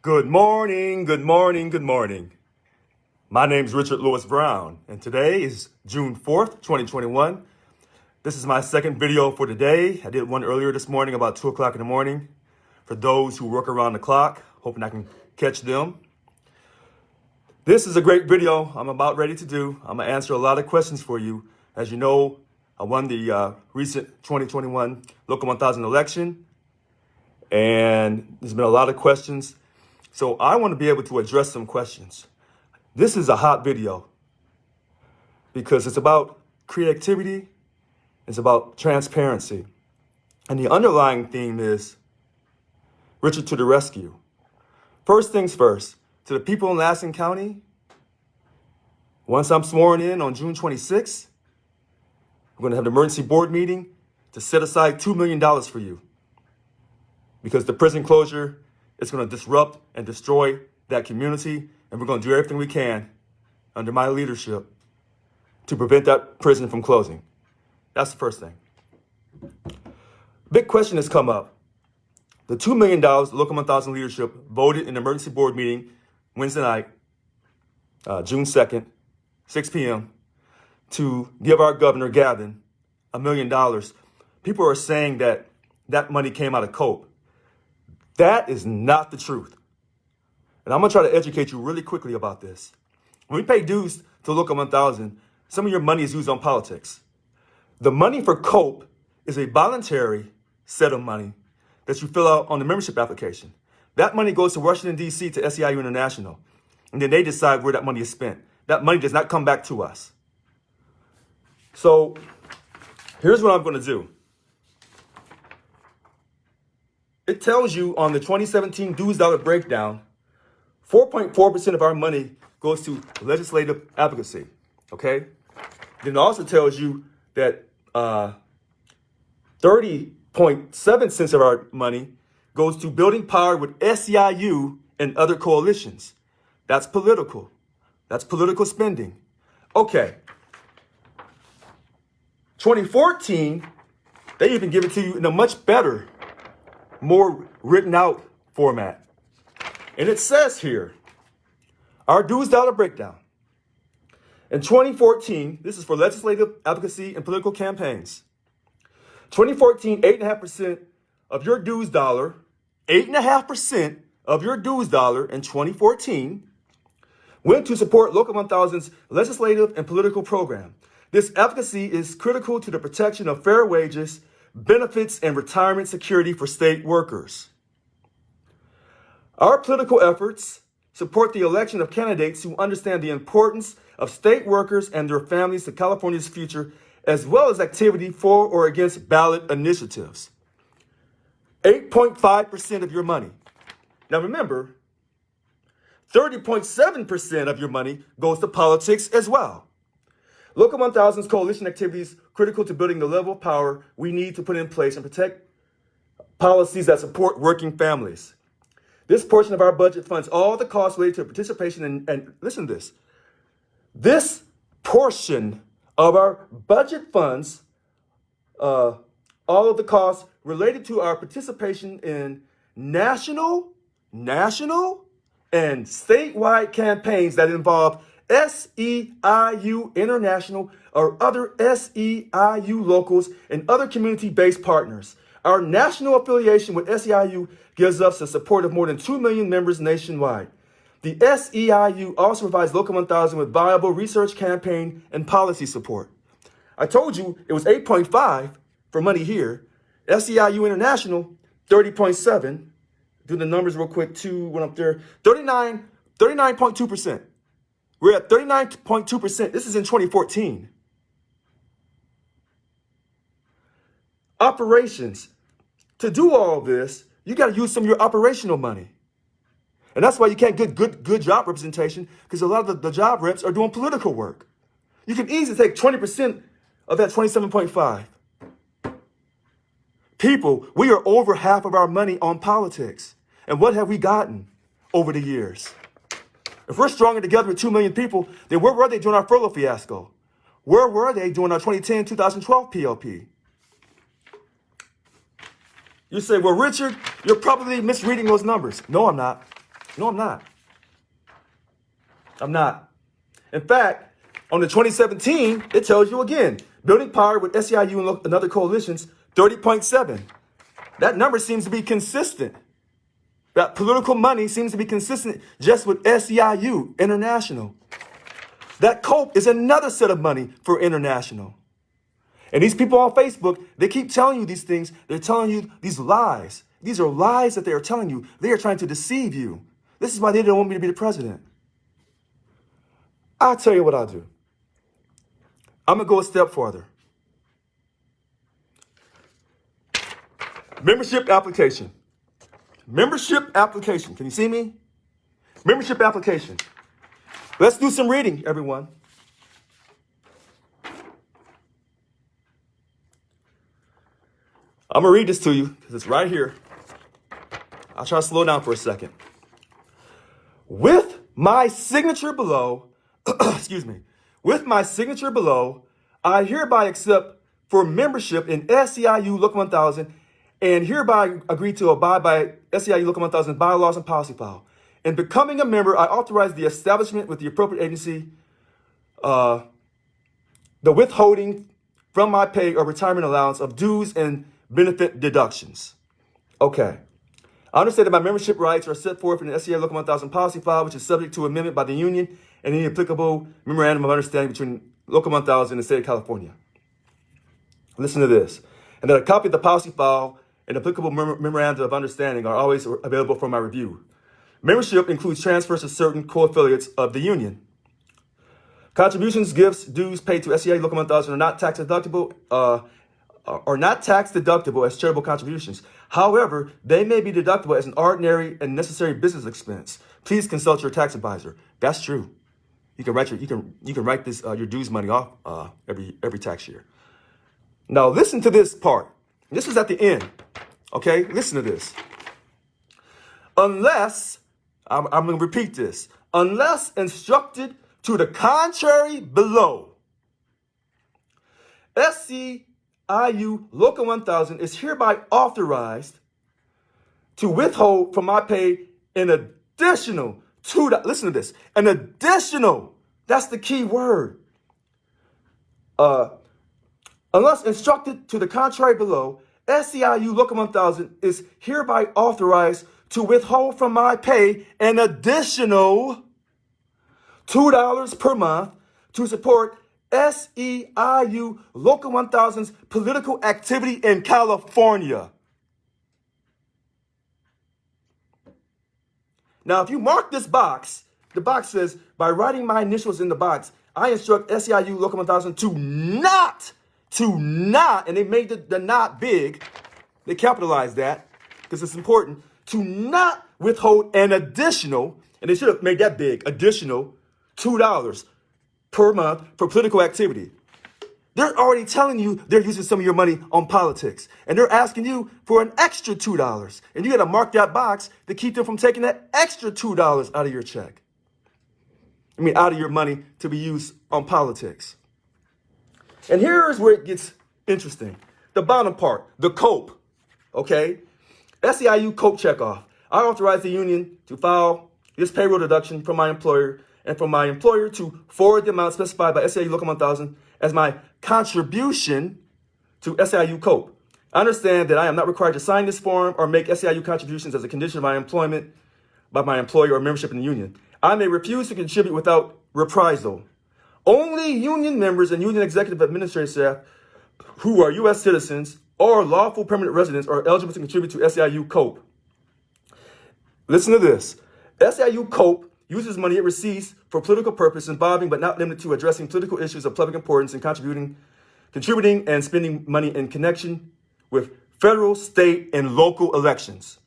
Good morning, good morning, good morning. My name is Richard Lewis Brown, and today is June 4th, 2021. This is my second video for today. I did one earlier this morning about 2 o'clock in the morning for those who work around the clock, hoping I can catch them. This is a great video I'm about ready to do. I'm going to answer a lot of questions for you. As you know, I won the recent 2021 Local 1000 election, and there's been a lot of questions. So I want to be able to address some questions. This is a hot video because it's about creativity, it's about transparency. And the underlying theme is Richard to the rescue. First things first, to the people in Lansing County, once I'm sworn in on June 26th, we're going to have an emergency board meeting to set aside $2 million for you. Because the prison closure is going to disrupt and destroy that community, and we're going to do everything we can under my leadership to prevent that prison from closing. That's the first thing. Big question has come up. The $2 million the Local 1000 leadership voted in the emergency board meeting Wednesday night, June 2nd, 6 p.m., to give our governor, Gavin, $1 million. People are saying that that money came out of COPE. That is not the truth. And I'm going to try to educate you really quickly about this. When we pay dues to Local 1000, some of your money is used on politics. The money for COPE is a voluntary set of money that you fill out on the membership application. That money goes to Washington, D.C., to SEIU International. And then they decide where that money is spent. That money does not come back to us. So here's what I'm going to do. It tells you on the 2017 dues dollar breakdown, 4.4% of our money goes to legislative advocacy, okay? Then it also tells you that 30.7 cents of our money goes to building power with SEIU and other coalitions. That's political. That's political spending. Okay. 2014, they even give it to you in a much better, more written out format. And it says here, our dues dollar breakdown. In 2014, this is for legislative advocacy and political campaigns. 2014, 8.5% of your dues dollar, 8.5% of your dues dollar in 2014 went to support Local 1000's legislative and political program. This advocacy is critical to the protection of fair wages, benefits, and retirement security for state workers. Our political efforts support the election of candidates who understand the importance of state workers and their families to California's future, as well as activity for or against ballot initiatives. 8.5% of your money. Now remember, 30.7% of your money goes to politics as well. Local 1000's coalition activities critical to building the level of power we need to put in place and protect policies that support working families. This portion of our budget funds all the costs related to participation and listen to this. This portion of our budget funds all of the costs related to our participation in national, and statewide campaigns that involve SEIU International or other SEIU locals and other community-based partners. Our national affiliation with SEIU gives us the support of more than 2 million members nationwide. The SEIU also provides Local 1000 with viable research, campaign, and policy support. I told you it was 8.5 for money here. SEIU International, 30.7. Do the numbers real quick, too, went up there. 39.2%. We're at 39.2%. This is in 2014. Operations. To do all this, you got to use some of your operational money. And that's why you can't get good job representation, because a lot of the job reps are doing political work. You can easily take 20% of that 27.5. People, we are over half of our money on politics. And what have we gotten over the years? If we're stronger together with 2 million people, then where were they during our furlough fiasco? Where were they during our 2010-2012 PLP? You say, well, Richard, you're probably misreading those numbers. No, I'm not. No, I'm not. I'm not. In fact, on the 2017, it tells you again, building power with SEIU and other coalitions, 30.7. That number seems to be consistent. That political money seems to be consistent just with SEIU, international. That COPE is another set of money for international. And these people on Facebook, they keep telling you these things. They're telling you these lies. These are lies that they are telling you. They are trying to deceive you. This is why they don't want me to be the president. I'll tell you what I'll do. I'm going to go a step farther. Membership application. Membership application. Can you see me? Membership application. Let's do some reading, everyone. I'm going to read this to you because it's right here. I'll try to slow down for a second. With my signature below, excuse me, with my signature below, I hereby accept for membership in SEIU Local 1000 and hereby agree to abide by SEIU Local 1000 bylaws and policy file. In becoming a member, I authorize the establishment with the appropriate agency, the withholding from my pay or retirement allowance of dues and benefit deductions. Okay. I understand that my membership rights are set forth in the SEIU Local 1000 policy file, which is subject to amendment by the union and any applicable memorandum of understanding between Local 1000 and the state of California. Listen to this. And that a copy of the policy file and applicable memorandum of understanding are always available for my review. Membership includes transfers to certain co-affiliates of the union. Contributions, gifts, dues paid to SEIU Local 1000 are not tax deductible, as charitable contributions. However, they may be deductible as an ordinary and necessary business expense. Please consult your tax advisor. That's true. You can write your dues money off every tax year. Now listen to this part. This is at the end. Okay, listen to this. Unless I'm going to repeat this. Unless instructed to the contrary below, SEIU Local 1000 is hereby authorized to withhold from my pay an additional listen to this, an additional, that's the key word. Unless instructed to the contrary below, SEIU Local 1000 is hereby authorized to withhold from my pay an additional $2 per month to support SEIU Local 1000's political activity in California. Now, if you mark this box, the box says, by writing my initials in the box, I instruct SEIU Local 1000 to not, and they made the not big, they capitalized that because it's important, to not withhold an additional, and they should have made that big, additional $2 per month for political activity. They're already telling you they're using some of your money on politics, and they're asking you for an extra $2. And you got to mark that box to keep them from taking that extra $2 out of your check. Out of your money to be used on politics. And here's where it gets interesting. The bottom part, the COPE, okay? SEIU COPE checkoff. I authorize the union to file this payroll deduction from my employer and from my employer to forward the amount specified by SEIU Local 1000 as my contribution to SEIU COPE. I understand that I am not required to sign this form or make SEIU contributions as a condition of my employment by my employer or membership in the union. I may refuse to contribute without reprisal. Only union members and union executive administrative staff who are U.S. citizens or lawful permanent residents are eligible to contribute to SEIU COPE. Listen to this. SEIU COPE uses money it receives for political purpose involving but not limited to addressing political issues of public importance and contributing and spending money in connection with federal, state, and local elections.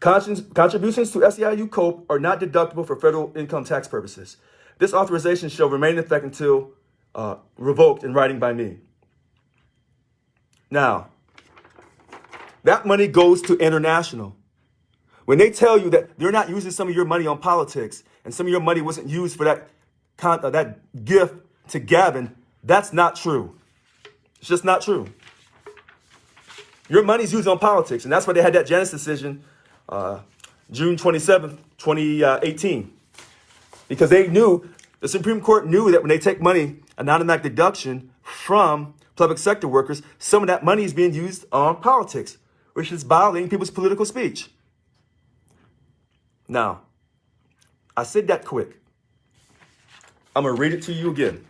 Contributions to SEIU COPE are not deductible for federal income tax purposes. This authorization shall remain in effect until revoked in writing by me. Now, that money goes to international. When they tell you that they're not using some of your money on politics and some of your money wasn't used for that gift to Gavin, that's not true. It's just not true. Your money's used on politics, and that's why they had that Janus decision June 27th, 2018. Because they knew, the Supreme Court knew that when they take money, an automatic deduction from public sector workers, some of that money is being used on politics, which is violating people's political speech. Now, I said that quick. I'm going to read it to you again.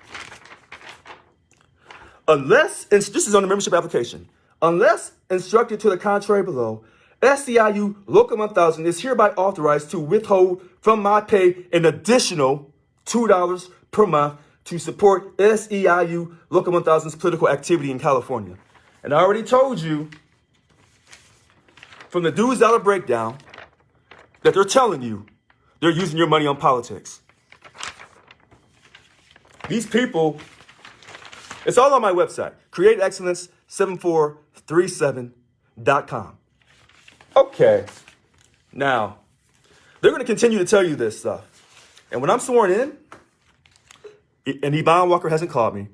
Unless, and this is on the membership application, unless instructed to the contrary below, SEIU Local 1000 is hereby authorized to withhold from my pay an additional $2 per month to support SEIU Local 1000's political activity in California. And I already told you from the dues dollar breakdown that they're telling you they're using your money on politics. These people, it's all on my website, createexcellence7437.com. Okay, now, they're going to continue to tell you this stuff. And when I'm sworn in, and Yvonne Walker hasn't called me,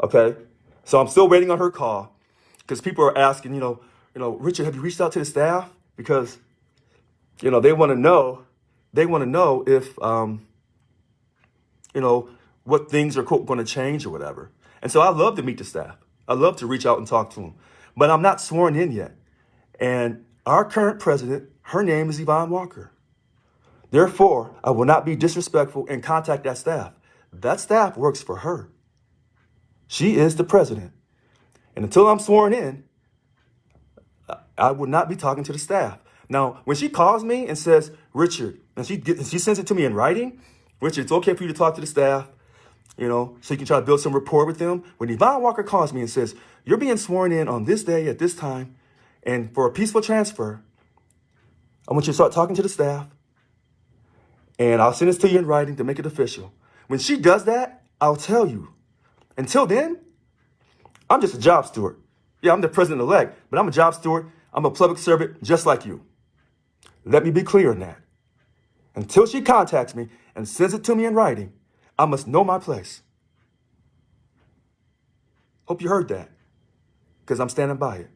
okay? So I'm still waiting on her call because people are asking, Richard, have you reached out to the staff? Because, they want to know if, what things are, quote, going to change or whatever. And so I love to meet the staff. I love to reach out and talk to them. But I'm not sworn in yet. And our current president, her name is Yvonne Walker. Therefore, I will not be disrespectful and contact that staff. That staff works for her. She is the president. And until I'm sworn in, I would not be talking to the staff. Now, when she calls me and says, Richard, and she sends it to me in writing, Richard, it's okay for you to talk to the staff, so you can try to build some rapport with them. When Yvonne Walker calls me and says, you're being sworn in on this day at this time, and for a peaceful transfer, I want you to start talking to the staff, and I'll send this to you in writing to make it official. When she does that, I'll tell you. Until then, I'm just a job steward. Yeah, I'm the president-elect, but I'm a job steward. I'm a public servant just like you. Let me be clear on that. Until she contacts me and sends it to me in writing, I must know my place. Hope you heard that, because I'm standing by it.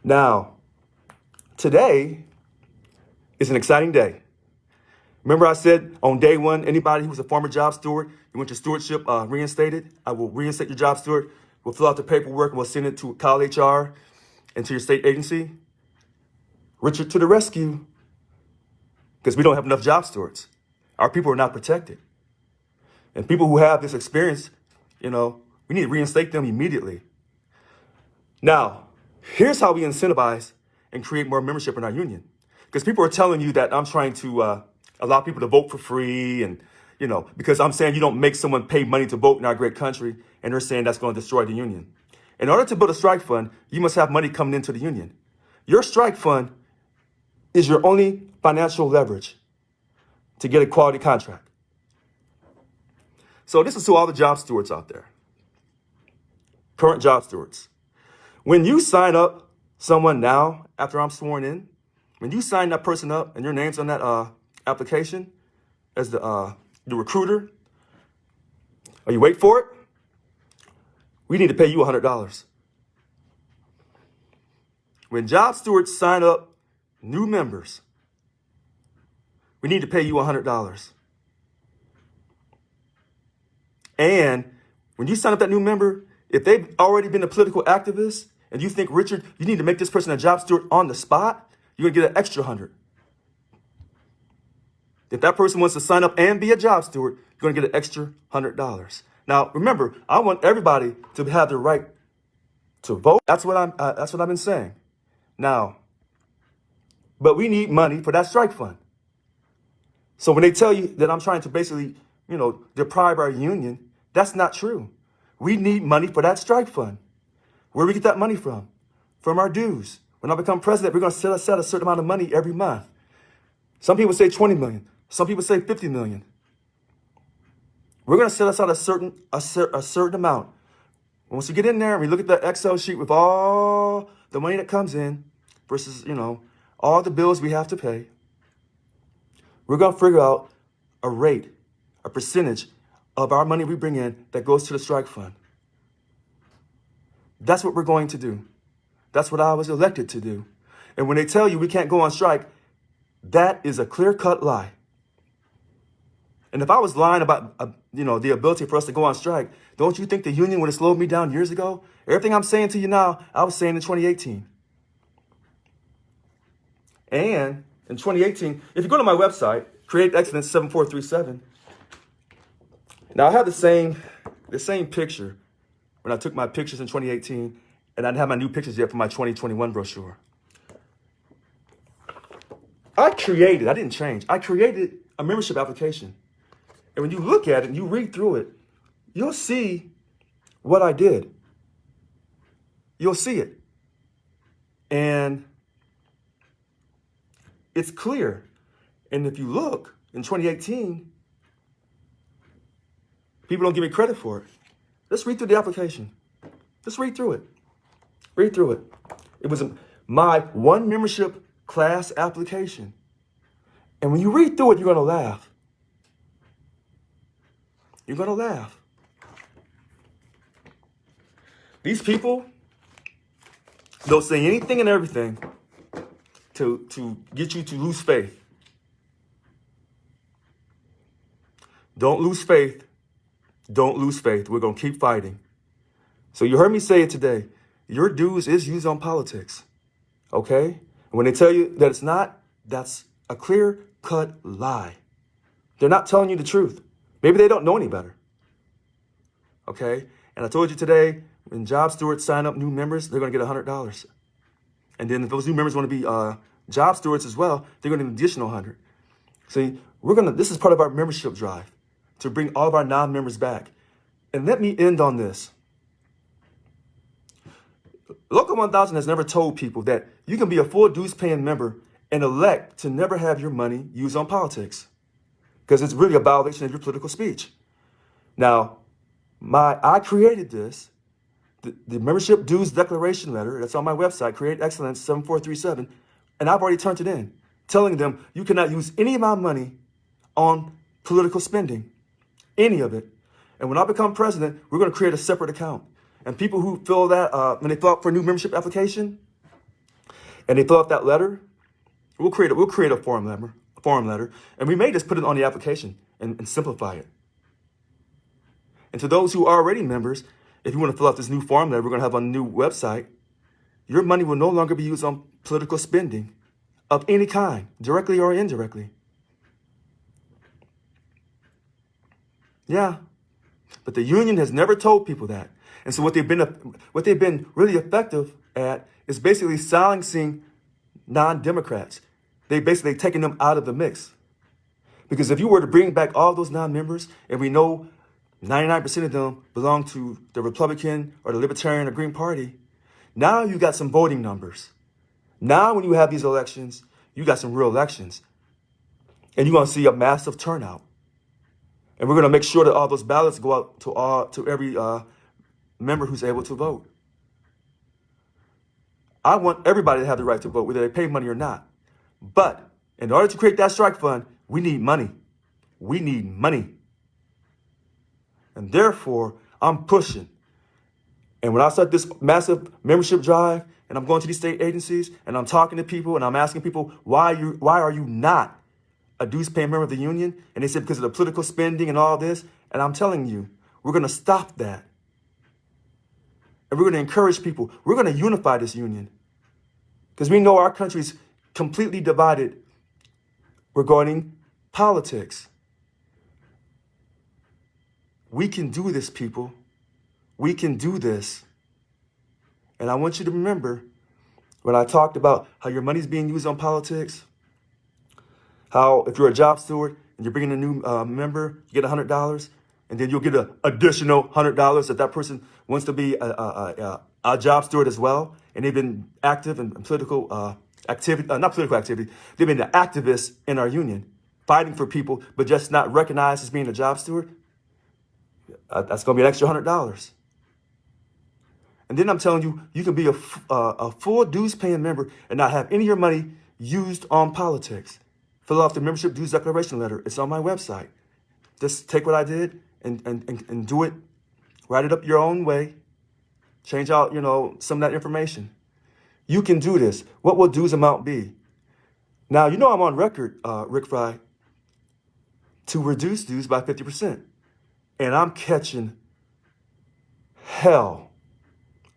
Now, today is an exciting day. Remember I said on day one, anybody who's a former job steward, you want your stewardship reinstated, I will reinstate your job steward. We'll fill out the paperwork and we'll send it to Cal HR and to your state agency. Richard to the rescue, because we don't have enough job stewards. Our people are not protected. And people who have this experience, we need to reinstate them immediately. Now, here's how we incentivize and create more membership in our union. Because people are telling you that I'm trying to allow people to vote for free and, because I'm saying you don't make someone pay money to vote in our great country, and they're saying that's going to destroy the union. In order to build a strike fund, you must have money coming into the union. Your strike fund is your only financial leverage to get a quality contract. So this is to all the job stewards out there, current job stewards. When you sign up someone now, after I'm sworn in, when you sign that person up and your name's on that application as the recruiter, or you wait for it, we need to pay you $100. When job stewards sign up new members, we need to pay you $100. And when you sign up that new member, if they've already been a political activist and you think, Richard, you need to make this person a job steward on the spot, you're going to get an extra 100. If that person wants to sign up and be a job steward, you're going to get an extra $100. Now, remember, I want everybody to have the right to vote. That's what I've been saying. Now, but we need money for that strike fund. So when they tell you that I'm trying to basically, deprive our union, that's not true. We need money for that strike fund. Where do we get that money from? From our dues. When I become president, we're going to set aside a certain amount of money every month. Some people say 20 million. Some people say 50 million. We're going to set aside a certain amount. Once you get in there and we look at that Excel sheet with all the money that comes in versus, all the bills we have to pay, we're going to figure out a rate, a percentage of our money we bring in that goes to the strike fund. That's what we're going to do. That's what I was elected to do. And when they tell you we can't go on strike, That is a clear-cut lie. And if I was lying about, the ability for us to go on strike, don't you think the union would have slowed me down years ago? Everything I'm saying to you now, I was saying in 2018. And in 2018, if you go to my website, Create Excellence 7437, now I have the same picture when I took my pictures in 2018, and I didn't have my new pictures yet for my 2021 brochure. I didn't change. I created a membership application. And when you look at it and you read through it, you'll see what I did. You'll see it. And it's clear. And if you look in 2018, people don't give me credit for it. Let's read through the application. Let's read through it. Read through it. It was my one membership class application. And when you read through it, you're going to laugh. You're going to laugh. These people, they'll say anything and everything to get you to lose faith. Don't lose faith. Don't lose faith. We're going to keep fighting. So you heard me say it today. Your dues is used on politics. Okay? And when they tell you that it's not, that's a clear-cut lie. They're not telling you the truth. Maybe they don't know any better. Okay? And I told you today, when job stewards sign up new members, they're going to get $100. And then if those new members want to be job stewards as well, they're going to get an additional 100. See, this is part of our membership drive to bring all of our non-members back. And let me end on this. Local 1000 has never told people that you can be a full dues paying member and elect to never have your money used on politics, because it's really a violation of your political speech. Now, I created this, the membership dues declaration letter that's on my website, Create Excellence 7437, and I've already turned it in, telling them you cannot use any of my money on political spending, any of it. And when I become president, we're going to create a separate account. And people who fill that, when they fill out for a new membership application, and they fill out that letter, we'll create a form letter, and we may just put it on the application and simplify it. And to those who are already members, if you want to fill out this new form letter we're going to have on the new website, your money will no longer be used on political spending of any kind, directly or indirectly. Yeah, but the union has never told people that. And so what they've been really effective at is basically silencing non-Democrats. They basically taken them out of the mix. Because if you were to bring back all those non-members, and we know 99% of them belong to the Republican or the Libertarian or Green Party, now you got some voting numbers. Now when you have these elections, you got some real elections. And you're going to see a massive turnout. And we're going to make sure that all those ballots go out to every member who's able to vote. I want everybody to have the right to vote, whether they pay money or not. But in order to create that strike fund, we need money. We need money. And therefore, I'm pushing. And when I start this massive membership drive, and I'm going to these state agencies, and I'm talking to people, and I'm asking people, why are you not a dues-paying member of the union? And they said because of the political spending and all this. And I'm telling you, we're going to stop that. And we're going to encourage people. We're going to unify this union. Because we know our country's completely divided regarding politics. We can do this, people. We can do this. And I want you to remember when I talked about how your money's being used on politics, how if you're a job steward and you're bringing a new member, you get $100, and then you'll get an additional $100 if that person wants to be a job steward as well, and they've been active in political activity, not political activity, they've been the activists in our union, fighting for people, but just not recognized as being a job steward. That's going to be an extra $100. And then I'm telling you, you can be a full dues-paying member and not have any of your money used on politics. Fill out the membership dues declaration letter. It's on my website. Just take what I did and do it. Write it up your own way. Change out, some of that information. You can do this. What will dues amount be? Now, you know I'm on record, Rick Fry, to reduce dues by 50%. And I'm catching hell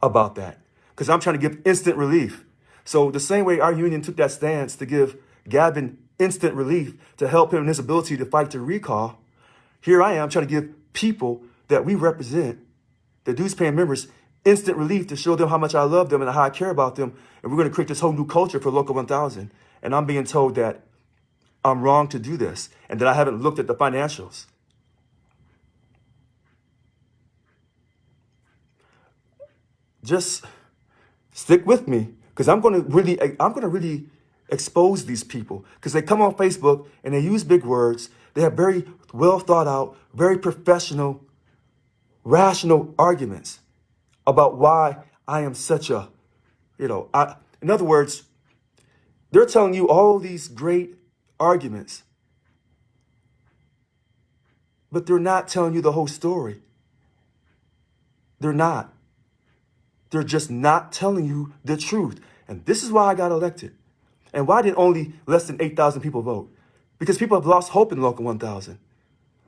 about that because I'm trying to give instant relief. So the same way our union took that stance to give Gavin instant relief to help him in his ability to fight the recall, here I am trying to give people that we represent, the dues paying members, instant relief to show them how much I love them and how I care about them. And we're going to create this whole new culture for Local 1000. And I'm being told that I'm wrong to do this and that I haven't looked at the financials. Just stick with me because I'm going to really expose these people because they come on Facebook and they use big words. They have very well thought out, very professional, rational arguments about why I am such a, in other words, they're telling you all these great arguments, but they're not telling you the whole story. They're not. They're just not telling you the truth. And this is why I got elected. And why did only less than 8,000 people vote? Because people have lost hope in Local 1000.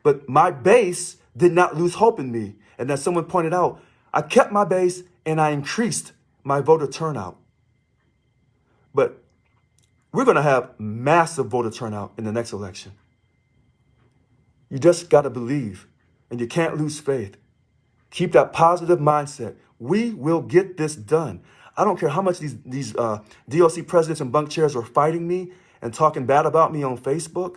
But my base did not lose hope in me. And as someone pointed out, I kept my base and I increased my voter turnout. But we're going to have massive voter turnout in the next election. You just got to believe, and you can't lose faith. Keep that positive mindset. We will get this done. I don't care how much these DLC presidents and bunk chairs are fighting me and talking bad about me on Facebook.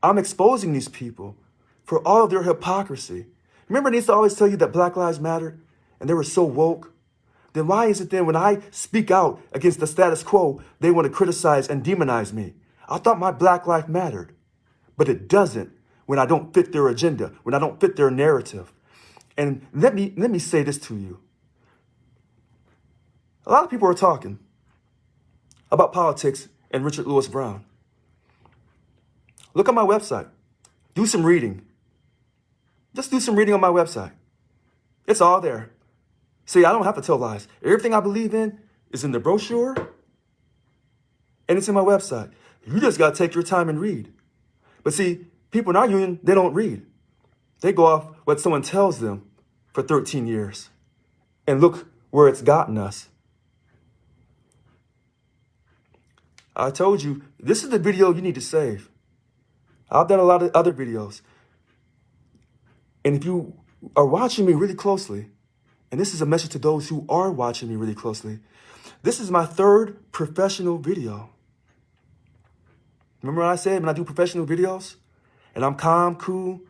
I'm exposing these people for all of their hypocrisy. Remember, they used to always tell you that Black Lives Matter and they were so woke? Then why is it then when I speak out against the status quo, they want to criticize and demonize me? I thought my Black life mattered, but it doesn't when I don't fit their agenda, when I don't fit their narrative. And let me say this to you. A lot of people are talking about politics and Richard Lewis Brown. Look at my website. Do some reading. Just do some reading on my website. It's all there. See, I don't have to tell lies. Everything I believe in is in the brochure and it's in my website. You just got to take your time and read. But see, people in our union, they don't read. They go off what someone tells them for 13 years. And look where it's gotten us. I told you, this is the video you need to save. I've done a lot of other videos. And if you are watching me really closely, and this is a message to those who are watching me really closely, this is my third professional video. Remember what I said when I do professional videos? And I'm calm, cool,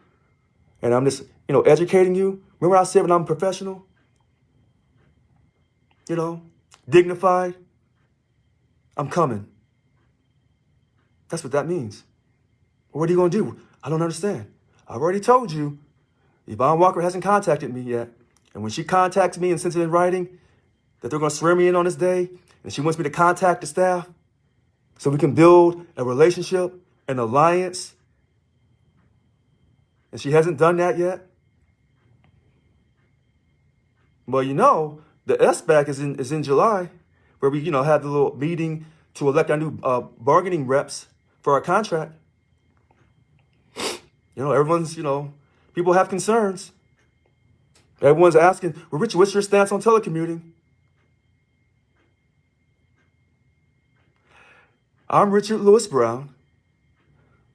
and I'm just, educating you? Remember what I said when I'm professional? Dignified? I'm coming. That's what that means. What are you going to do? I don't understand. I've already told you, Yvonne Walker hasn't contacted me yet. And when she contacts me and sends it in writing that they're going to swear me in on this day, and she wants me to contact the staff so we can build a relationship, an alliance, and she hasn't done that yet. Well, the SBAC is in July, where we, have the little meeting to elect our new bargaining reps for our contract. Everyone's, people have concerns. Everyone's asking, well, Richard, what's your stance on telecommuting? I'm Richard Lewis Brown.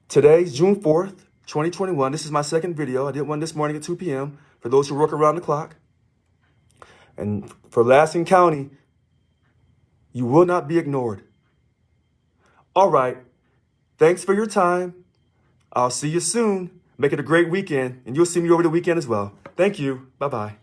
Today's June 4th, 2021. This is my second video. I did one this morning at 2 p.m. for those who work around the clock. And for Lansing County, you will not be ignored. All right. Thanks for your time. I'll see you soon. Make it a great weekend, and you'll see me over the weekend as well. Thank you. Bye-bye.